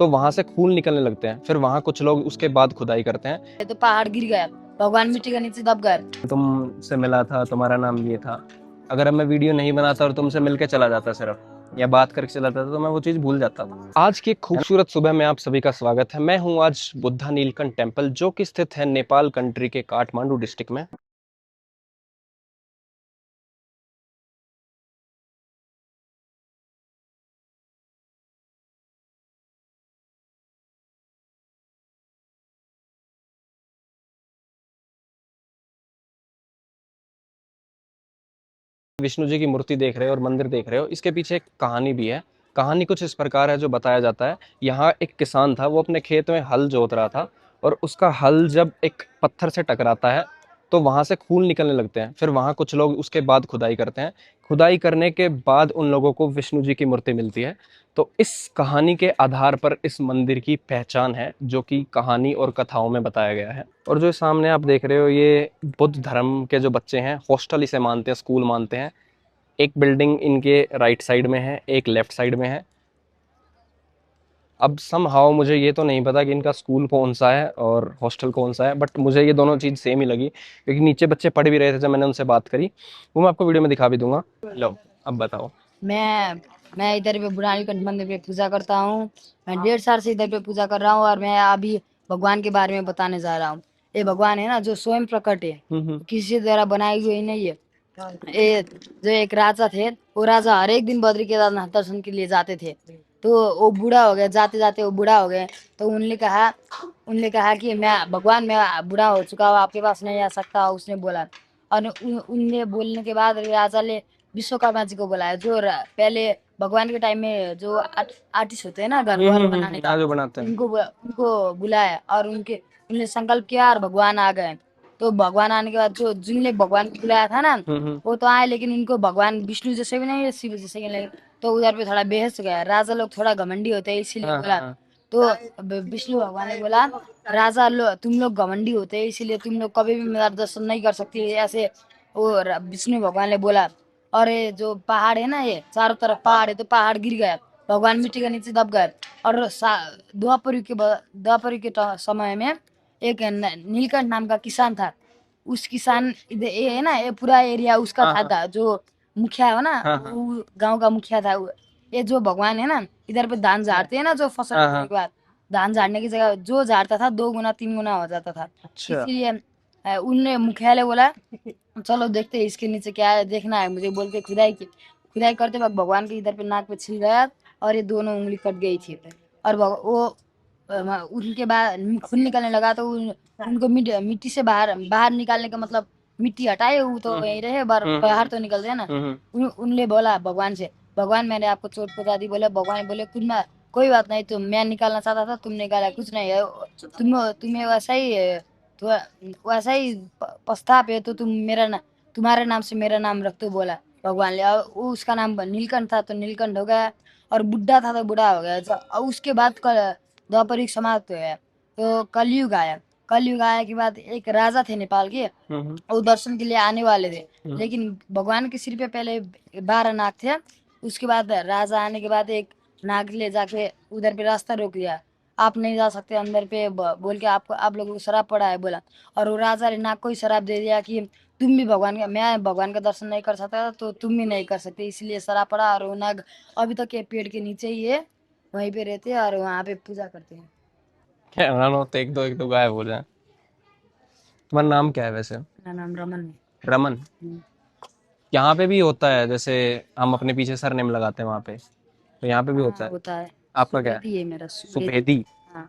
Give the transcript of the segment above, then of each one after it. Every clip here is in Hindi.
तो वहां से खून निकलने लगते हैं। फिर वहां कुछ लोग उसके बाद खुदाई करते हैं। तो पहाड़ गिर गया, भगवान मिट्टी के नीचे दब गए। तुमसे मिला था, तुम्हारा नाम ये था। अगर अब मैं वीडियो नहीं बनाता और तुमसे मिलके चला जाता सिर्फ, या बात करके चला जाता, तो मैं वो चीज भूल जाता था। आज की एक खूबसूरत सुबह में आप सभी का स्वागत है। मैं हूँ आज बुद्धा नीलकंठ टेम्पल, जो कि स्थित है नेपाल कंट्री के काठमांडू डिस्ट्रिक्ट में। विष्णु जी की मूर्ति देख रहे हो और मंदिर देख रहे हो, इसके पीछे एक कहानी भी है। कहानी कुछ इस प्रकार है जो बताया जाता है। यहाँ एक किसान था, वो अपने खेत में हल जोत रहा था, और उसका हल जब एक पत्थर से टकराता है तो वहां से खून निकलने लगते हैं। फिर वहां कुछ लोग उसके बाद खुदाई करते हैं। खुदाई करने के बाद उन लोगों को विष्णु जी की मूर्ति मिलती है। तो इस कहानी के आधार पर इस मंदिर की पहचान है, जो कि कहानी और कथाओं में बताया गया है। और जो सामने आप देख रहे हो, ये बुद्ध धर्म के जो बच्चे हैं, हॉस्टल इसे मानते हैं, स्कूल मानते हैं। एक बिल्डिंग इनके राइट साइड में है, एक लेफ्ट साइड में है। अब समहाउ मुझे ये तो नहीं पता कि इनका स्कूल कौन सा है और हॉस्टल कौन सा है, बट मुझे ये दोनों चीज़ सेम ही लगी, क्योंकि नीचे बच्चे पढ़ भी रहे थे जब मैंने उनसे बात करी। वो मैं आपको वीडियो में दिखा भी दूंगा। लो, अब बताओ। मैं इधर पे बुढ़ा नीलकंठ मंदिर पे पूजा करता हूँ। मैं 1.5 साल से इधर पे पूजा कर रहा हूँ, और मैं अभी भगवान के बारे में बताने जा रहा हूँ। ये भगवान है ना, जो स्वयं प्रकट है, किसी द्वारा बनाई हुई नहीं है। ये जो एक राजा थे, वो राजा हर एक दिन बद्री केदारनाथ दर्शन के लिए जाते थे। तो वो बूढ़ा हो गए, जाते जाते वो बूढ़ा हो गए। तो उनने कहा कि मैं बूढ़ा हो चुका हूँ, आपके पास नहीं आ सकता, उसने बोला। और उनने बोलने के बाद राजा ने विश्वकर्मा जी को बुलाया, जो पहले भगवान के टाइम में जो आर्टिस्ट होते हैं ना, घर वर बनाने का, जो बनाते हैं। उनको बुलाया, और उनने संकल्प किया, और भगवान आ गए। तो भगवान आने के बाद जो जिनने भगवान को बुलाया था ना, वो तो आए, लेकिन इनको भगवान विष्णु जैसे भी नहीं है, शिव जैसे भी नहीं। तो उधर पे थोड़ा बेहस हो गया। राजा लोग थोड़ा घमंडी होते हैं, इसीलिए बोला। तो विष्णु भगवान ने बोला, तुम लोग घमंडी होते हैं, इसीलिए तुम लोग कभी भी मेरा दर्शन नहीं कर सकते, ऐसे वो विष्णु भगवान ने बोला। और ये जो पहाड़ है ना, ये चारों तरफ पहाड़ है, तो पहाड़ गिर गया, भगवान मिट्टी के नीचे दब गए। और द्वापर के समय में एक नीलकंठ नाम का किसान था। उस किसान इधर ये है ना, ये पूरा एरिया उसका था, जो मुखिया है ना, वो गांव का मुखिया था। ये जो भगवान है ना, इधर पे धान झाड़ते हैं ना, जो फसल होने के बाद धान झाड़ने की जगह जो झाड़ता था, 2 गुना 3 गुना हो जाता था। इसीलिए उनने मुखिया ने बोला, चलो देखते हैं इसके नीचे क्या है, देखना है मुझे, बोल के खुदाई की। खुदाई करते वक्त भगवान के इधर पे नाक पे छिल गया, और ये दोनों उंगली कट गई थी। और उनके बाद खून निकलने लगा। तो उनको मिट्टी से बाहर बाहर निकालने का मतलब, मिट्टी हटाए, वो तो वहीं रहे, बाहर तो निकल रहे ना। उनने बोला भगवान से, भगवान मैंने आपको चोट पहुंचा दी। बोले भगवान बोले, कुछ ना, कोई बात नहीं, तुम मैं निकालना चाहता था, तुम निकाला, कुछ नहीं है। तुम्हें वैसा ही तो वैसा ही पछताप है, तो तुम्हारे नाम से मेरा नाम रख दो, बोला भगवान ने। और उसका नाम नीलकंठ था, तो नीलकंठ हो गया। और बुढ़ा था तो बूढ़ा हो गया। और उसके बाद द्वापर युग समाप्त हो गया, तो कलयुग आया। कलयुग आया के बाद एक राजा थे नेपाल के, वो दर्शन के लिए आने वाले थे, लेकिन भगवान के सिर पे पहले 12 नाग थे। उसके बाद राजा आने के बाद एक नाग ले जाके उधर पे रास्ता रोक दिया, आप नहीं जा सकते अंदर पे, बोल के आप लोगों को शराब पड़ा है, बोला। और वो राजा ने नाग को ही शराब दे दिया कि तुम भी मैं भगवान का दर्शन नहीं कर सकता, तो तुम भी नहीं कर सकते, इसलिए शराब पड़ा। और वो नाग अभी तक ये पेड़ के नीचे ही है, वहीं पे रहते हैं, और वहाँ पे पूजा करते हैं। क्या नाम होता है? एक दो गायब हो जाए। तुम्हारा नाम क्या है वैसे? मेरा नाम रमन है। रमन। यहाँ पे भी होता है, जैसे हम अपने पीछे सरनेम लगाते हैं वहाँ पे, तो यहाँ पे भी होता हाँ, है। होता है। आपका क्या है? सुवेदी है मेरा, सुवेदी। सुपेदी। हाँ।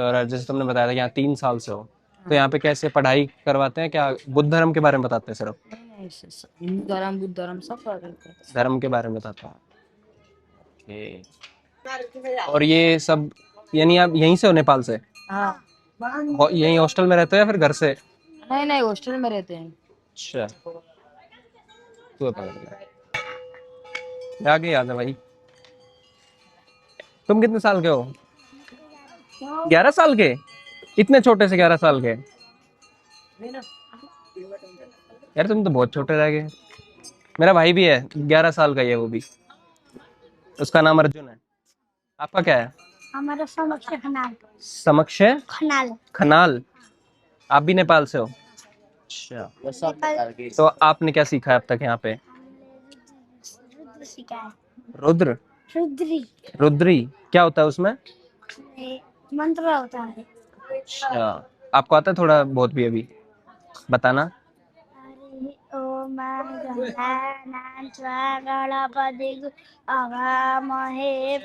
और जैसे तुमने बताया था कि यहाँ 3 साल से हो, तो हाँ। यहाँ पे कैसे पढ़ाई करवाते हैं? क्या बुद्ध धर्म के बारे में बताते हैं सिर्फ? नहीं नहीं, हिंदू धर्म बुद्ध धर्म सब करते हैं। धर्म के बारे में बताते हैं। और ये सब, यानी आप यहीं से हो, नेपाल से? हाँ। यहीं हॉस्टल में रहते हो या फिर घर से? नहीं नहीं, हॉस्टल में रहते हैं। अच्छा, तो आगे आ जा भाई। तुम कितने साल के हो? 11 साल के? इतने छोटे से 11 साल के? यार तुम तो बहुत छोटे रह गए। मेरा भाई भी है, 11 साल का ही है वो भी। उसका नाम अर्जुन है। आपका क्या है? हमारा समक्ष खनाल। समक्ष खनाल। खनाल। आप भी नेपाल से हो? अच्छा। तो आपने क्या सीखा है अब तक यहाँ पे? रुद्र सीखा है। रुद्र? रुद्री। रुद्री क्या होता है उसमें? मंत्र होता है। अच्छा, आपको आता है थोड़ा बहुत भी अभी बताना? हरि ओम गणानां गणपति हवामहे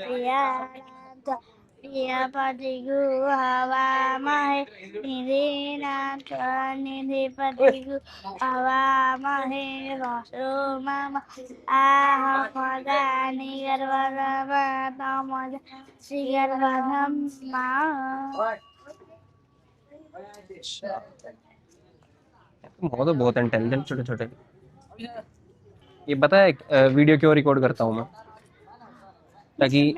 प्रियपतिगु हवामहे निधिपतिगु हवामहे वसो मम आहमदानि गर्भगम श्रीगर्भगम वो तो बहुत इंटेलिजेंट छोटे छोटे। ये पता है वीडियो क्यों रिकॉर्ड करता हूँ मैं? ताकि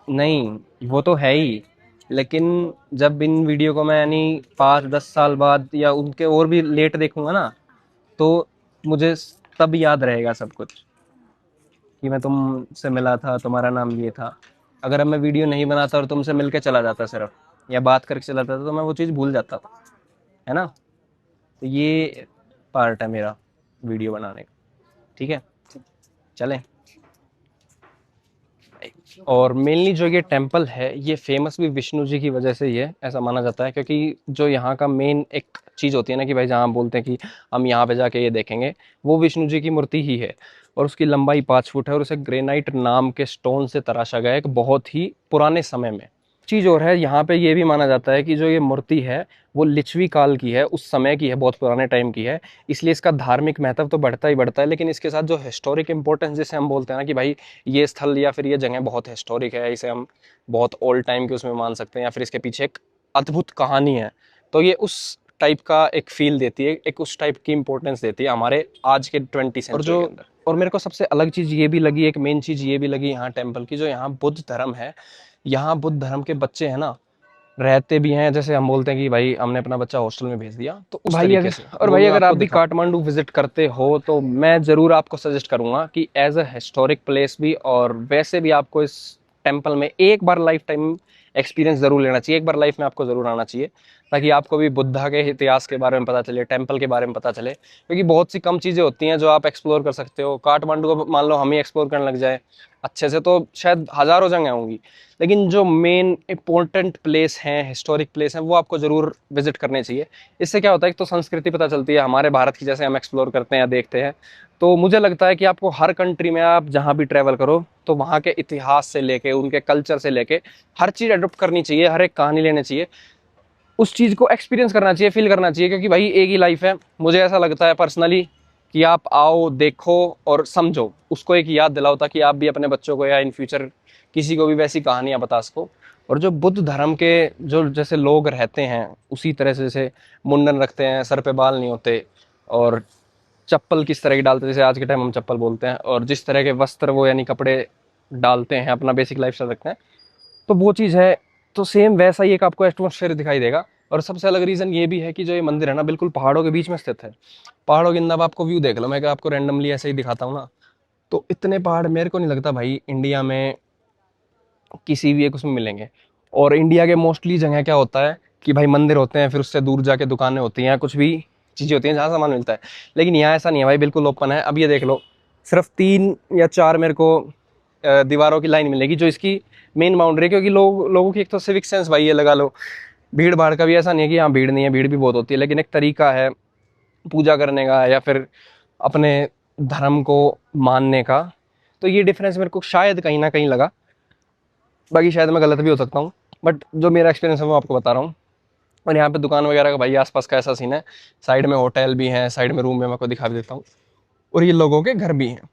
नहीं, वो तो है ही, लेकिन जब इन वीडियो को मैं यानी 5-10 साल बाद या उनके और भी लेट देखूंगा ना, तो मुझे तब याद रहेगा सब कुछ कि मैं तुमसे मिला था, तुम्हारा नाम ये था। अगर अब मैं वीडियो नहीं बनाता और तुमसे मिलके चला जाता सिर्फ, या बात करके चला जाता, तो मैं वो चीज़ भूल जाता था, है ना? तो ये पार्ट है मेरा वीडियो बनाने का। ठीक है, चलें। और मेनली जो ये टेम्पल है, ये फेमस भी विष्णु जी की वजह से ही है, ऐसा माना जाता है, क्योंकि जो यहाँ का मेन एक चीज़ होती है ना कि भाई जहाँ हम बोलते हैं कि हम यहाँ पे जाके ये देखेंगे, वो विष्णु जी की मूर्ति ही है। और उसकी लंबाई 5 फुट है और उसे ग्रेनाइट नाम के स्टोन से तराशा गया है, एक बहुत ही पुराने समय में। चीज़ और है, यहाँ पे ये भी माना जाता है कि जो ये मूर्ति है वो लिच्छवी काल की है, उस समय की है, बहुत पुराने टाइम की है। इसलिए इसका धार्मिक महत्व तो बढ़ता ही बढ़ता है, लेकिन इसके साथ जो हिस्टोरिक इंपॉर्टेंस जिसे हम बोलते हैं ना कि भाई ये स्थल या फिर ये जगह बहुत हिस्टोरिक है, इसे हम बहुत ओल्ड टाइम के उसमें मान सकते हैं, या फिर इसके पीछे एक अद्भुत कहानी है, तो ये उस टाइप का एक फील देती है, एक उस टाइप की इंपॉर्टेंस देती है हमारे आज के 20 सेंचुरी के अंदर। और मेरे को सबसे अलग चीज़ ये भी लगी, एक मेन चीज़ ये भी लगी यहाँ टेम्पल की, जो यहाँ बुद्ध धर्म है, यहाँ बुद्ध धर्म के बच्चे हैं ना, रहते भी हैं, जैसे हम बोलते हैं कि भाई हमने अपना बच्चा हॉस्टल में भेज दिया, तो उस भाई तरीके अगर से। और भाई अगर आप भी काठमांडू विजिट करते हो तो मैं ज़रूर आपको सजेस्ट करूंगा कि एज अ हिस्टोरिक प्लेस भी, और वैसे भी आपको इस टेम्पल में एक बार लाइफ टाइम एक्सपीरियंस ज़रूर लेना चाहिए, एक बार लाइफ में आपको ज़रूर आना चाहिए, ताकि आपको भी बुद्धा के इतिहास के बारे में पता चले, टेम्पल के बारे में पता चले, क्योंकि बहुत सी कम चीज़ें होती हैं जो आप एक्सप्लोर कर सकते हो। काठमांडू को मान लो हम ही एक्सप्लोर करने लग जाए अच्छे से, तो शायद हज़ारों जगह होंगी, लेकिन जो मेन इंपॉर्टेंट प्लेस हैं, हिस्टोरिक प्लेस हैं, वो आपको ज़रूर विजिट करने चाहिए। इससे क्या होता है, एक तो संस्कृति पता चलती है हमारे भारत की, जैसे हम एक्सप्लोर करते हैं या देखते हैं। तो मुझे लगता है कि आपको हर कंट्री में आप जहाँ भी ट्रैवल करो, तो वहाँ के इतिहास से लेके, उनके कल्चर से लेके हर चीज़ अडोप्ट करनी चाहिए, हर एक कहानी लेनी चाहिए, उस चीज़ को एक्सपीरियंस करना चाहिए, फील करना चाहिए, क्योंकि भाई एक ही लाइफ है। मुझे ऐसा लगता है पर्सनली कि आप आओ, देखो और समझो, उसको एक याद दिलाओ, ताकि आप भी अपने बच्चों को या इन फ्यूचर किसी को भी वैसी कहानियाँ बता सको। और जो बुद्ध धर्म के जो जैसे लोग रहते हैं, उसी तरह से, जैसे मुंडन रखते हैं, सर पे बाल नहीं होते, और चप्पल किस तरह की डालते हैं, जैसे आज के टाइम हम चप्पल बोलते हैं, और जिस तरह के वस्त्र वो यानी कपड़े डालते हैं, अपना बेसिक लाइफ स्टाइल रखते हैं, तो वो चीज़ है। तो सेम वैसा ही एक आपको एटमॉस्फेयर दिखाई देगा। और सबसे अलग रीज़न ये भी है कि जो ये मंदिर है ना, बिल्कुल पहाड़ों के बीच में स्थित है। पहाड़ों के अंदर आपको व्यू देख लो, मैं आपको रैंडमली ऐसे ही दिखाता हूँ ना, तो इतने पहाड़ मेरे को नहीं लगता भाई इंडिया में किसी भी एक उसमें मिलेंगे। और इंडिया के मोस्टली जगह क्या होता है कि भाई मंदिर होते हैं, फिर उससे दूर जाके दुकानें होती हैं, कुछ भी चीज़ें होती हैं जहाँ सामान मिलता है, लेकिन यहाँ ऐसा नहीं है भाई, बिल्कुल ओपन है। अब ये देख लो, सिर्फ 3 या 4 मेरे को दीवारों की लाइन मिलेगी जो इसकी मेन बाउंड्री है, क्योंकि लोगों की एक तो सिविक सेंस भाई, ये लगा लो, भीड़ भाड़ का भी ऐसा नहीं है कि यहाँ भीड़ नहीं है, भीड़ भी बहुत होती है, लेकिन एक तरीका है पूजा करने का या फिर अपने धर्म को मानने का। तो ये डिफरेंस मेरे को शायद कहीं ना कहीं लगा, बाकी शायद मैं गलत भी हो सकता हूँ, बट जो मेरा एक्सपीरियंस है वो आपको बता रहा हूँ। और यहाँ पे दुकान वगैरह का भाई आसपास का ऐसा सीन है, साइड में होटल भी हैं, साइड में रूम भी, मैं आपको दिखा भी देता हूँ, और ये लोगों के घर भी हैं।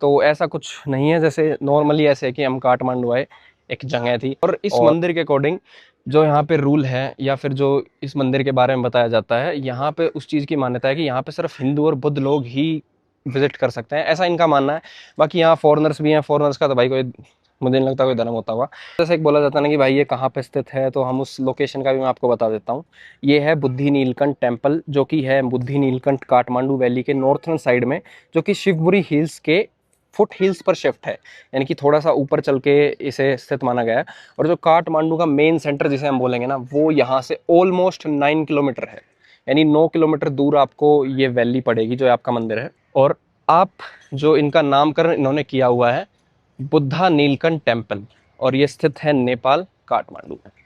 तो ऐसा कुछ नहीं है, जैसे नॉर्मली ऐसे है कि हम काठमांडू आए, एक जगह थी। और इस मंदिर के अकॉर्डिंग जो यहाँ पे रूल है, या फिर जो इस मंदिर के बारे में बताया जाता है, यहाँ पे उस चीज़ की मान्यता है कि यहाँ पे सिर्फ हिंदू और बुद्ध लोग ही विजिट कर सकते हैं, ऐसा इनका मानना है। बाकी यहाँ फॉरेनर्स भी हैं, फॉरेनर्स का तो भाई कोई, मुझे नहीं लगता कोई धर्म होता होगा। जैसे एक बोला जाता है ना कि भाई ये कहाँ पे स्थित है, तो हम उस लोकेशन का भी मैं आपको बता देता हूँ। ये है बुद्धि नीलकंठ टेम्पल, जो कि है बुद्धि नीलकंठ काठमांडू वैली के नॉर्थर्न साइड में, जो कि शिवपुरी हिल्स के फुट हिल्स पर शिफ्ट है, यानी कि थोड़ा सा ऊपर चल के इसे स्थित माना गया है। और जो काठमांडू का मेन सेंटर जिसे हम बोलेंगे ना, वो यहाँ से ऑलमोस्ट 9 किलोमीटर है, यानी 9 किलोमीटर दूर आपको ये वैली पड़ेगी जो आपका मंदिर है। और आप जो इनका नामकरण इन्होंने किया हुआ है बुद्धा नीलकंठ टेम्पल, और ये स्थित है नेपाल काठमांडू में।